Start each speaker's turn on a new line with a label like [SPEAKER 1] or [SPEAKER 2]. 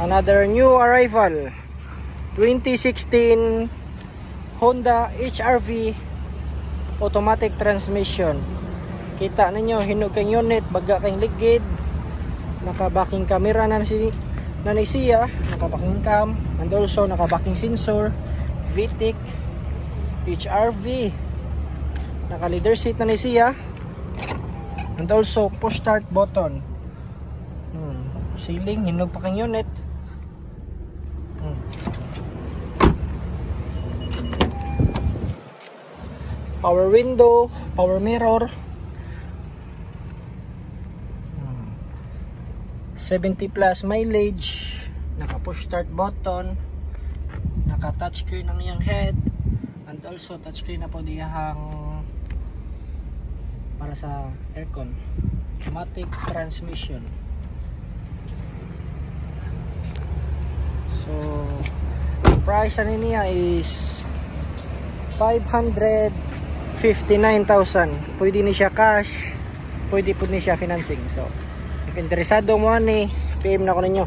[SPEAKER 1] Another new arrival, 2016 Honda HR-V automatic transmission. Kita ninyo, hinog kang unit, baga kang ligid, naka-backing camera na siya, naka-backing cam, and also naka-backing sensor, VTEC, HR-V, naka-leather seat na siya, and also push start button. Ceiling, hinog pa kang unit. Power window, power mirror, 70 plus mileage, naka push start button, naka touchscreen ang iyang head, and also touchscreen na po diyang para sa aircon, automatic transmission. So the price niya is 559,000. Pwede ni siya cash, pwede po ni siya financing. So if interesado mo ani, PM na ko ninyo.